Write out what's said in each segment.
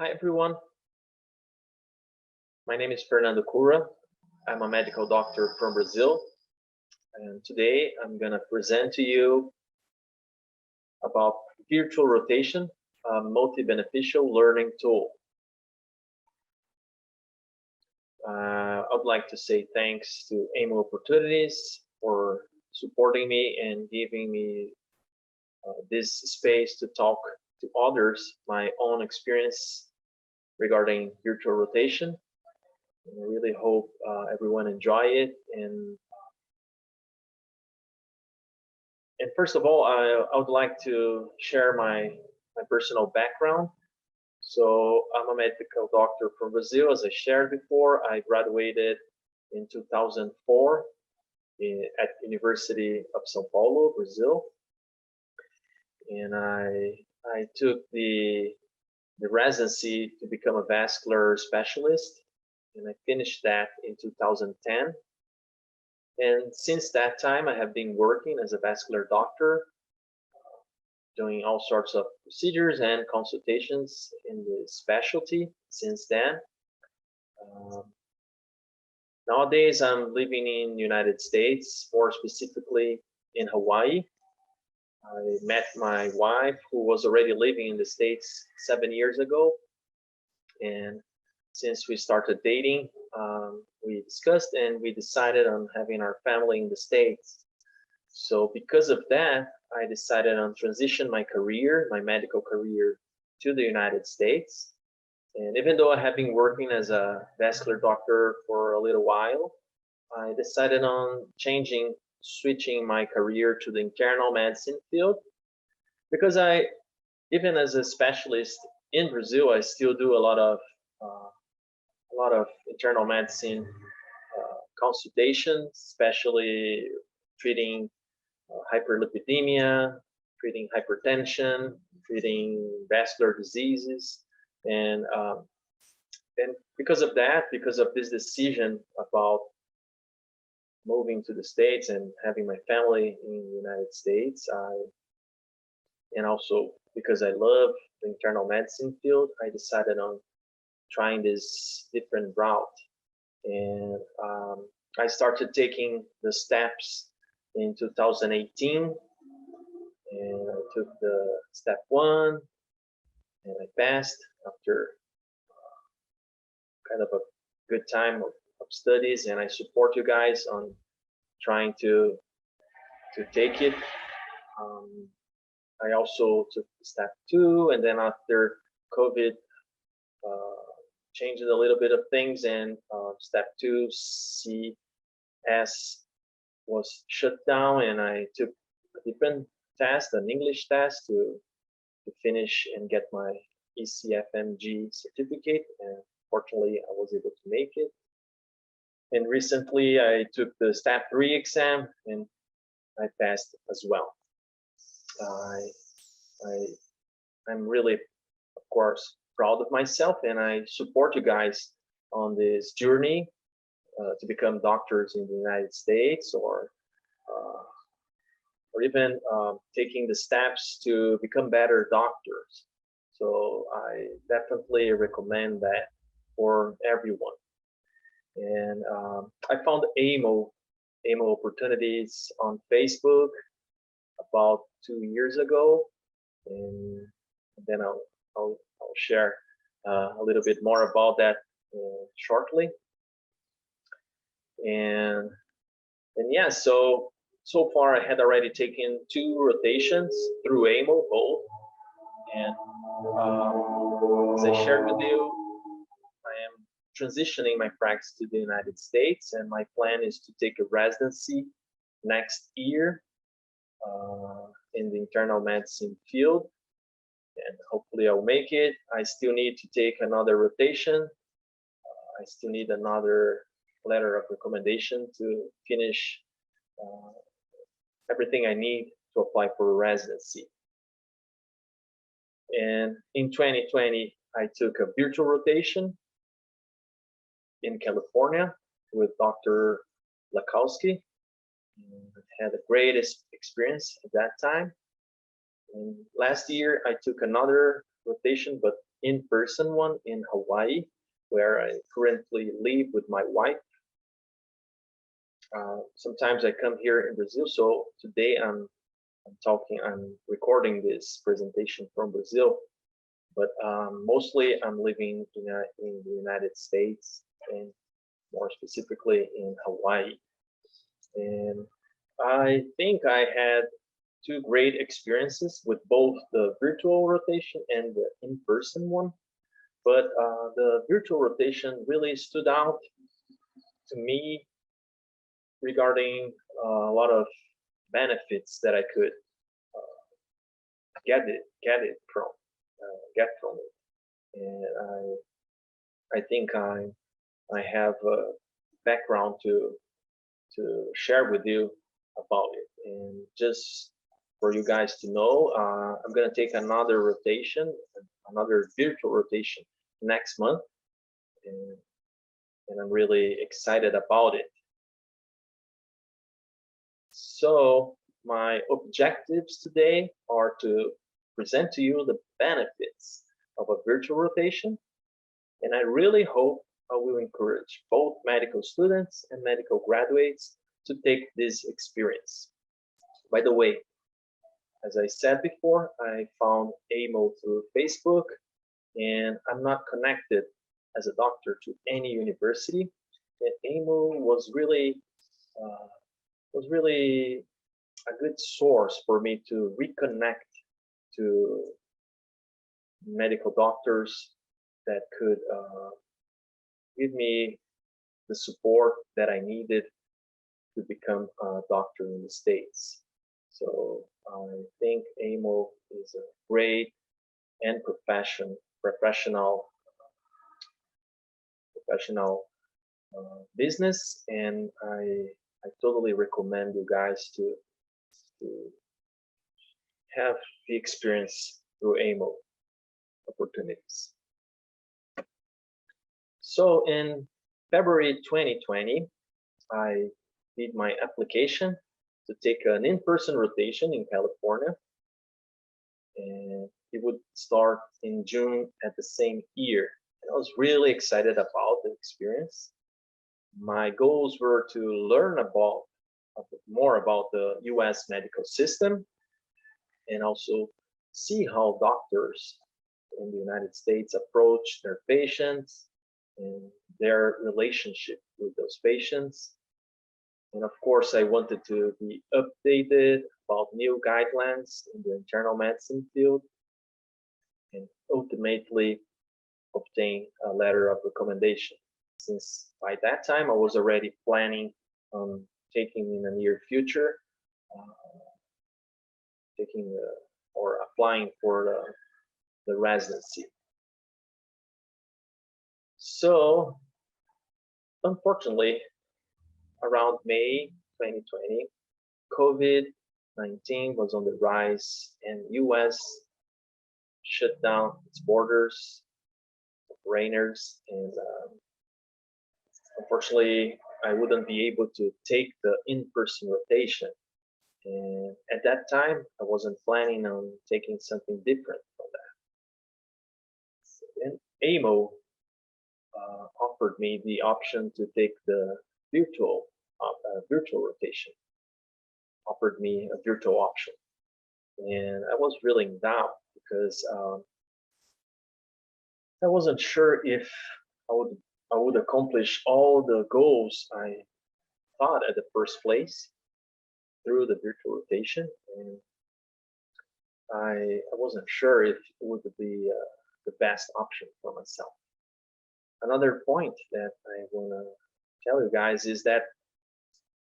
Hi everyone, my name is Fernando. I'm a medical doctor from Brazil, and today I'm going to present to you about virtual rotation, a multi-beneficial learning tool. I'd like to say thanks to AIMO Opportunities for supporting me and giving me this space to talk to others my own experience regarding virtual rotation. I really hope everyone enjoy it. And first of all, I would like to share my personal background. So I'm a medical doctor from Brazil, as I shared before. I graduated in 2004 at University of São Paulo, Brazil, and I took the residency to become a vascular specialist, and I finished that in 2010. And since that time, I have been working as a vascular doctor, doing all sorts of procedures and consultations in the specialty since then. Nowadays, I'm living in the United States, more specifically in Hawaii. I met my wife, who was already living in the States 7 years ago. And since we started dating, we discussed and we decided on having our family in the States. So because of that, I decided on transition my career, my medical career, to the United States. And even though I have been working as a vascular doctor for a little while, I decided on switching my career to the internal medicine field, because even as a specialist in Brazil, I still do a lot of internal medicine consultations, especially treating hyperlipidemia, treating hypertension, treating vascular diseases. And because of that, because of this decision about moving to the States and having my family in the United States, and also because I love the internal medicine field, I decided on trying this different route. And I started taking the steps in 2018, and I took the step 1, and I passed after kind of a good time of studies. And I support you guys on trying to take it. I also took step 2, and then after COVID changed a little bit of things, and step 2 CS was shut down, and I took a different test, an English test, to finish and get my ECFMG certificate, and fortunately I was able to make it. And recently I took the step 3 exam, and I passed as well. I'm really, of course, proud of myself, and I support you guys on this journey to become doctors in the United States, or even taking the steps to become better doctors. So I definitely recommend that for everyone. And I found AIMO Opportunities on Facebook about 2 years ago, and then I'll share a little bit more about that shortly. And yeah, so far I had already taken 2 rotations through AIMO, both. And as I shared with you, I am transitioning my practice to the United States, and my plan is to take a residency next year in the internal medicine field, and hopefully I'll make it. I still need to take another rotation. I still need another letter of recommendation to finish everything I need to apply for a residency. And in 2020, I took a virtual rotation in California with Dr. Lakowski. I had a great experience at that time. And last year, I took another rotation, but in-person one in Hawaii, where I currently live with my wife. Sometimes I come here in Brazil, so today I'm recording this presentation from Brazil, but mostly I'm living in the United States, and more specifically in Hawaii. And I think I had two great experiences with both the virtual rotation and the in-person one. But the virtual rotation really stood out to me regarding a lot of benefits that I could get from it, and I think I have a background to share with you about it. And just for you guys to know, I'm gonna take another rotation, another virtual rotation next month, and, and I'm really excited about it. So my objectives today are to present to you the benefits of a virtual rotation, and I really hope I will encourage both medical students and medical graduates to take this experience. By the way, as I said before, I found AMO through Facebook, and I'm not connected as a doctor to any university. And AMO uh, was really a good source for me to reconnect to medical doctors that could give me the support that I needed to become a doctor in the States. So I think AMO is a great and professional business, and I totally recommend you guys to have the experience through AMO opportunities. So in February 2020, I did my application to take an in-person rotation in California, and it would start in June at the same year. And I was really excited about the experience. My goals were to learn more about the US medical system, and also see how doctors in the United States approach their patients and their relationship with those patients. And of course, I wanted to be updated about new guidelines in the internal medicine field, and ultimately obtain a letter of recommendation, since by that time I was already planning on taking in the near future, taking or applying for the residency. So unfortunately, around May 2020, COVID-19 was on the rise, and US shut down its borders, foreigners, and unfortunately, I wouldn't be able to take the in-person rotation. And at that time, I wasn't planning on taking something different from that. And AMO offered me the option to take the virtual rotation, offered me a virtual option. And I was really in doubt because I wasn't sure if I would accomplish all the goals I thought at the first place through the virtual rotation, and I wasn't sure if it would be the best option for myself. Another point that I want to tell you guys is that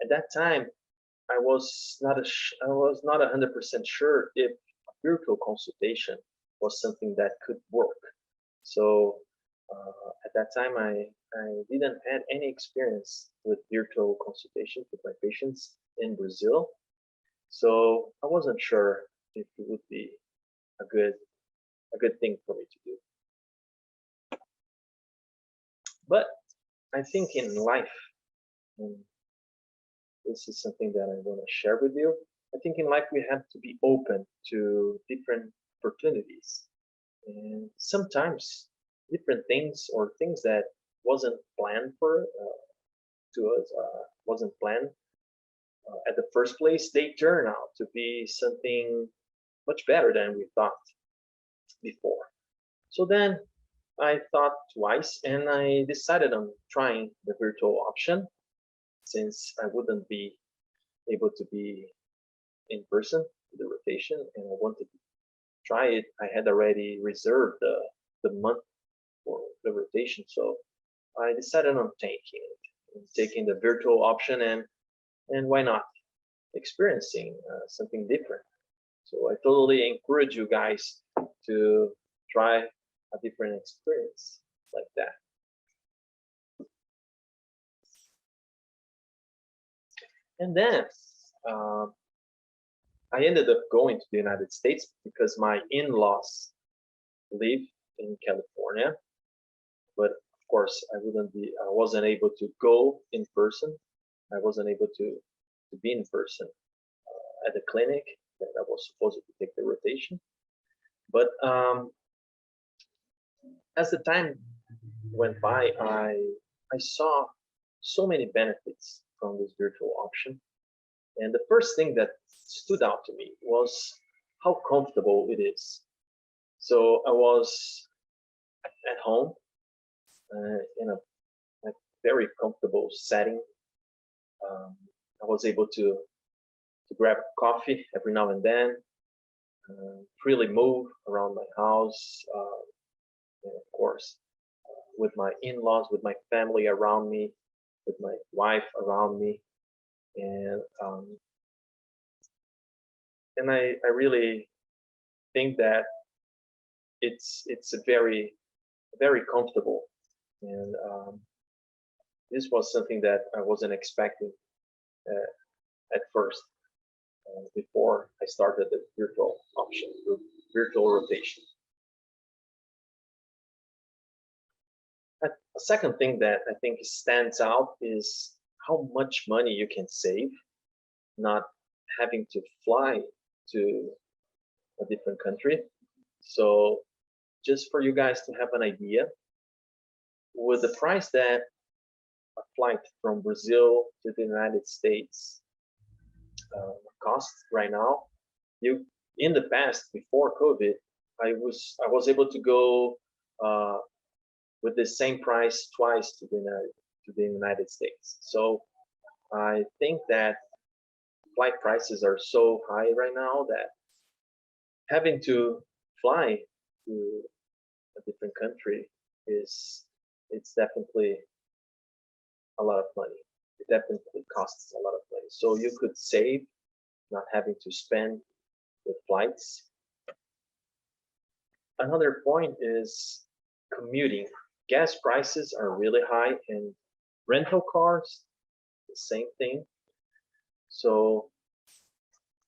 at that time I was not 100% sure if a virtual consultation was something that could work. So at that time I didn't have any experience with virtual consultations with my patients in Brazil. So I wasn't sure if it would be a good thing for me to do. But I think in life, and this is something that I want to share with you, I think in life we have to be open to different opportunities. and sometimes different things or things that wasn't planned for to us, wasn't planned at the first place, they turn out to be something much better than we thought before. So then I thought twice and I decided on trying the virtual option since I wouldn't be able to be in person for the rotation and I wanted to try it. I had already reserved the month for the rotation, so I decided on taking the virtual option and why not experiencing something different. So I totally encourage you guys to try a different experience like that. And then I ended up going to the United States because my in-laws live in California, but of course I wasn't able to go in person. I wasn't able to be in person at the clinic that I was supposed to take the rotation. But as the time went by, I saw so many benefits from this virtual option. And the first thing that stood out to me was how comfortable it is. So I was at home in a very comfortable setting. I was able to grab coffee every now and then, freely move around my house, and of course, with my in-laws, with my family around me, with my wife around me, and I really think that it's a very comfortable, and this was something that I wasn't expecting at first before I started the virtual option, virtual rotation. A second thing that I think stands out is how much money you can save not having to fly to a different country. So just for you guys to have an idea, with the price that a flight from Brazil to the United States costs right now, you in the past before COVID, I was able to go with the same price twice to the United States. So I think that flight prices are so high right now that having to fly to a different country it's definitely a lot of money. It definitely costs a lot of money. So you could save not having to spend with flights. Another point is commuting. Gas prices are really high and rental cars, the same thing. So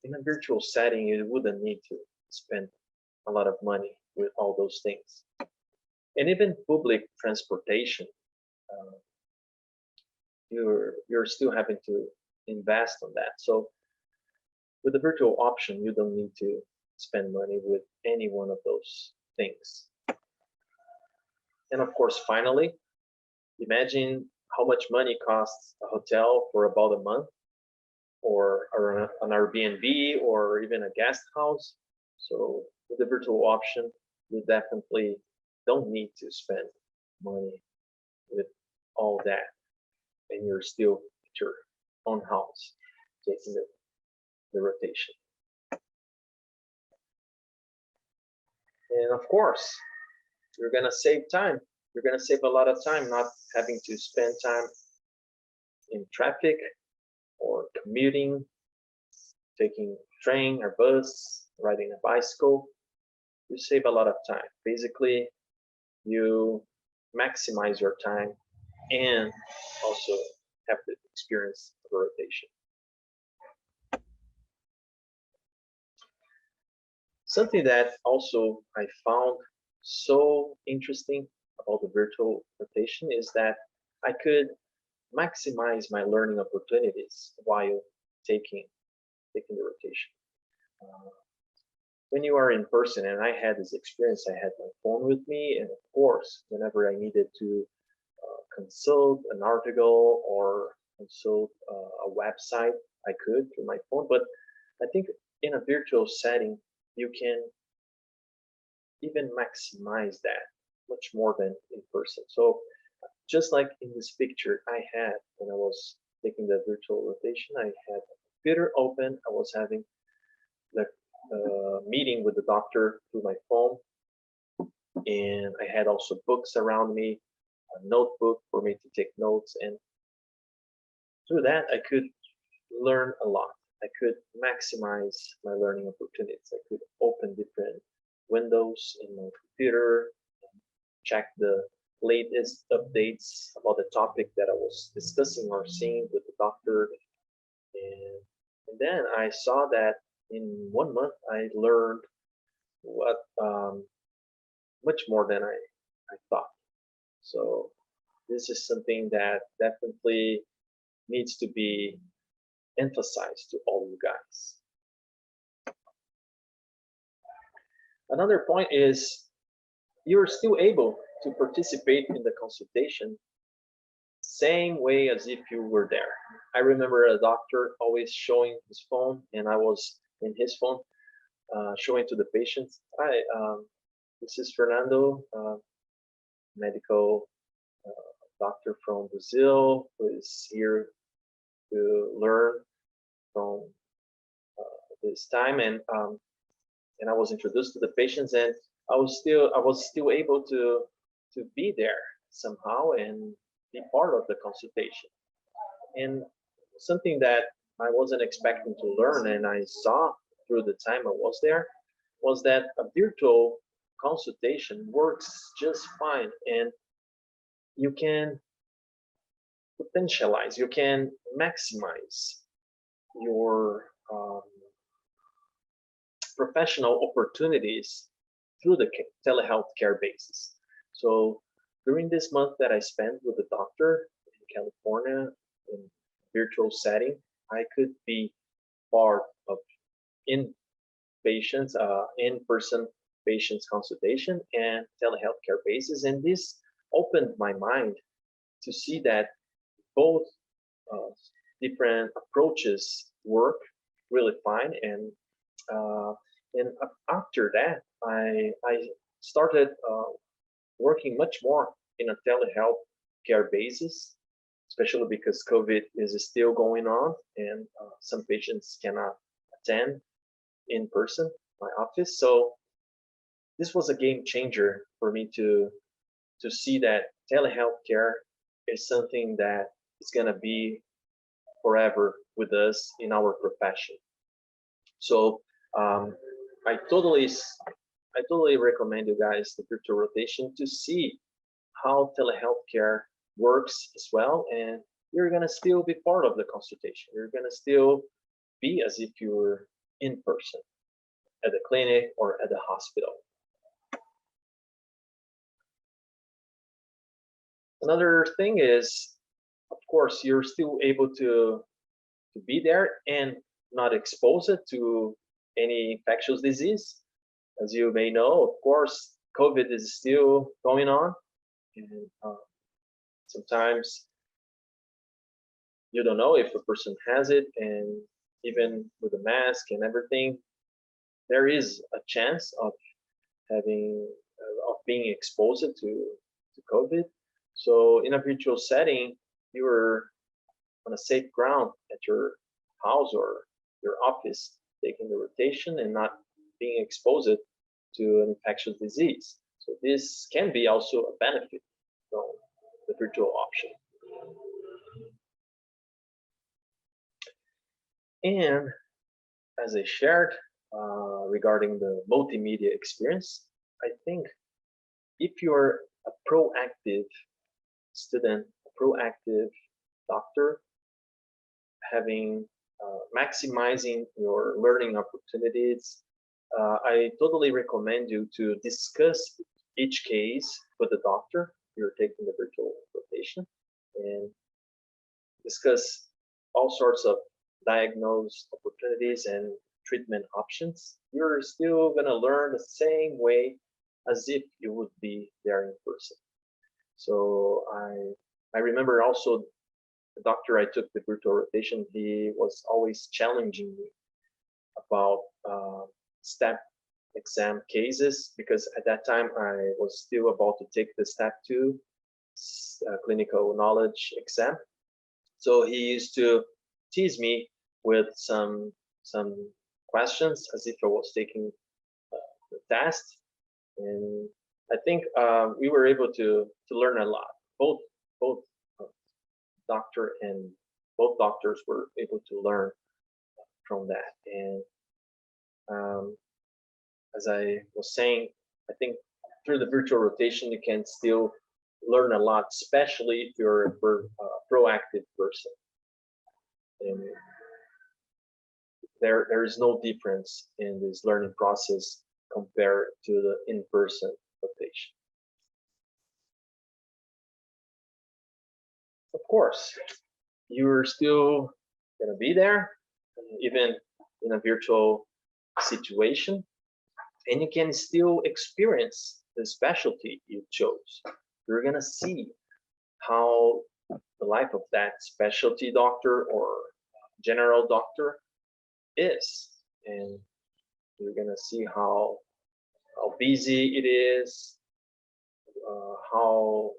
in a virtual setting, you wouldn't need to spend a lot of money with all those things. And even public transportation, you're still having to invest on that. So with the virtual option, you don't need to spend money with any one of those things. And of course, finally, imagine how much money costs a hotel for about a month, or an Airbnb, or even a guest house. So with the virtual option, you definitely don't need to spend money with all that, and you're still at your own house taking the rotation. And of course, you're gonna save time. You're gonna save a lot of time not having to spend time in traffic or commuting, taking train or bus, riding a bicycle. You save a lot of time. Basically, you maximize your time and also have the experience of a rotation. Something that also I found so interesting about the virtual rotation is that I could maximize my learning opportunities while taking the rotation. when you are in person, and I had this experience, I had my phone with me, and of course, whenever I needed to consult an article or consult a website, I could through my phone. But I think in a virtual setting, you can even maximize that much more than in person. So just like in this picture I had when I was taking the virtual rotation, I had a computer open. I was having the meeting with the doctor through my phone, and I had also books around me, a notebook for me to take notes, and through that I could learn a lot. I could maximize my learning opportunities. I could open different windows in my computer, check the latest updates about the topic that I was discussing or seeing with the doctor. And then I saw that in 1 month I learned what much more than I thought. So this is something that definitely needs to be emphasized to all you guys. Another point is you're still able to participate in the consultation same way as if you were there. I remember a doctor always showing his phone, and I was in his phone showing to the patients, hi, this is Fernando, medical doctor from Brazil, who is here to learn from this time, and I was introduced to the patients, and I was still able to be there somehow and be part of the consultation. And something that I wasn't expecting to learn, and I saw through the time I was there, was that a virtual consultation works just fine, and you can potentialize, you can maximize your professional opportunities through the telehealth care basis. So during this month that I spent with the doctor in California in virtual setting, I could be part of in-person patients consultation and telehealth care basis. And this opened my mind to see that both different approaches work really fine. And after that, I started working much more in a telehealth care basis, especially because COVID is still going on, and some patients cannot attend in person my office. So this was a game changer for me to see that telehealth care is something that is going to be forever with us in our profession. So I totally recommend you guys the virtual rotation to see how telehealth care works as well, and you're gonna still be part of the consultation. You're gonna still be as if you were in person at the clinic or at the hospital. Another thing is, of course, you're still able to be there and not expose it to any infectious disease. As you may know, of course, COVID is still going on, and sometimes you don't know if a person has it, and even with a mask and everything, there is a chance of being exposed to COVID. So in a virtual setting, you're on a safe ground at your house or your office, taking the rotation and not being exposed to an infectious disease. So this can be also a benefit from the virtual option. And as I shared regarding the multimedia experience, I think if you're a proactive student, a proactive doctor, having maximizing your learning opportunities, I totally recommend you to discuss each case with the doctor. You're taking the virtual rotation, and discuss all sorts of diagnosed opportunities and treatment options, you're still going to learn the same way as if you would be there in person. So I remember also the doctor I took the virtual rotation, he was always challenging me about step exam cases, because at that time I was still about to take the step 2 clinical knowledge exam. So he used to tease me with some questions as if I was taking the test, and I think we were able to learn a lot. Both doctor and both doctors were able to learn from that. And as I was saying, I think through the virtual rotation you can still learn a lot, especially if you're a proactive person. And there is no difference in this learning process compared to the in-person rotation. Of course, you're still going to be there, even in a virtual situation, and you can still experience the specialty you chose. You're going to see how the life of that specialty doctor or general doctor is, and you're going to see how busy it is, how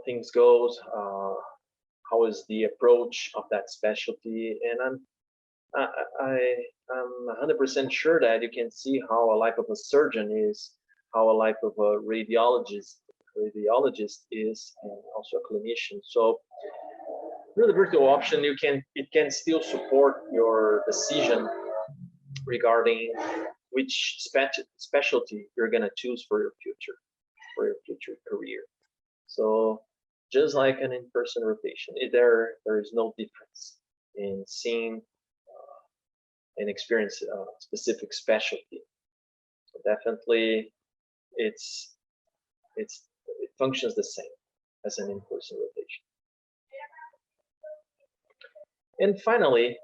things goes, how is the approach of that specialty. And I'm 100% sure that you can see how a life of a surgeon is, how a life of a radiologist is, and also a clinician. So through the virtual option, it can still support your decision regarding which specialty you're going to choose for your future career. So just like an in-person rotation, there is no difference in seeing and experience a specific specialty. So definitely it functions the same as an in-person rotation. And finally,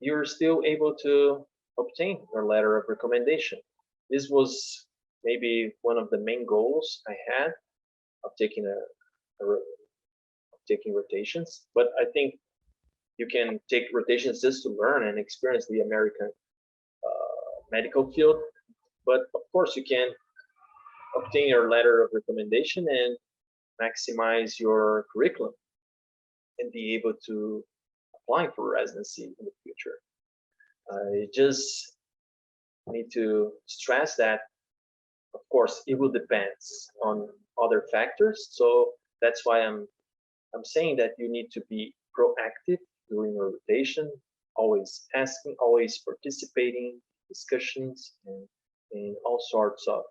you're still able to obtain your letter of recommendation. This was maybe one of the main goals I had of taking taking rotations. But I think you can take rotations just to learn and experience the American medical field. But of course, you can obtain your letter of recommendation and maximize your curriculum and be able to apply for residency in the future. I just need to stress that, of course, it will depend on other factors. So that's why I'm saying that you need to be proactive during your rotation, always asking, always participating in discussions and all sorts of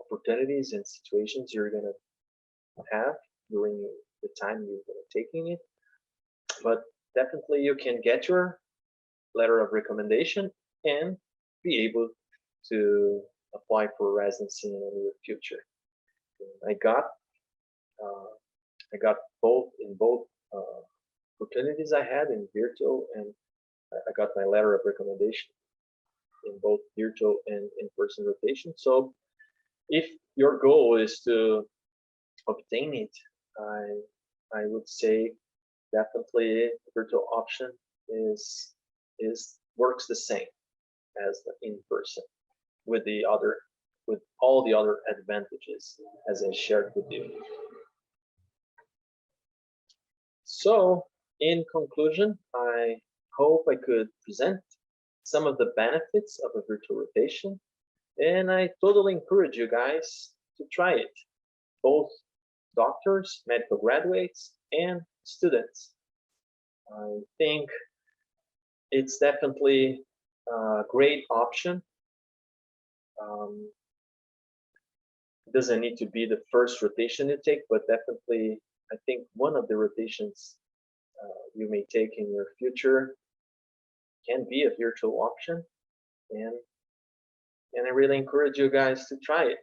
opportunities and situations you're going to have during the time you're going to taking it. But definitely you can get your letter of recommendation and be able to apply for residency in the near future. I got both opportunities I had in virtual, and I got my letter of recommendation in both virtual and in-person rotation. So if your goal is to obtain it, I would say definitely the virtual option works the same as the in-person, with all the other advantages as I shared with you. So in conclusion, I hope I could present some of the benefits of a virtual rotation, and I totally encourage you guys to try it, both doctors, medical graduates, and students. I think it's definitely a great option. It doesn't need to be the first rotation you take, but definitely I think one of the rotations you may take in your future can be a virtual option, and I really encourage you guys to try it.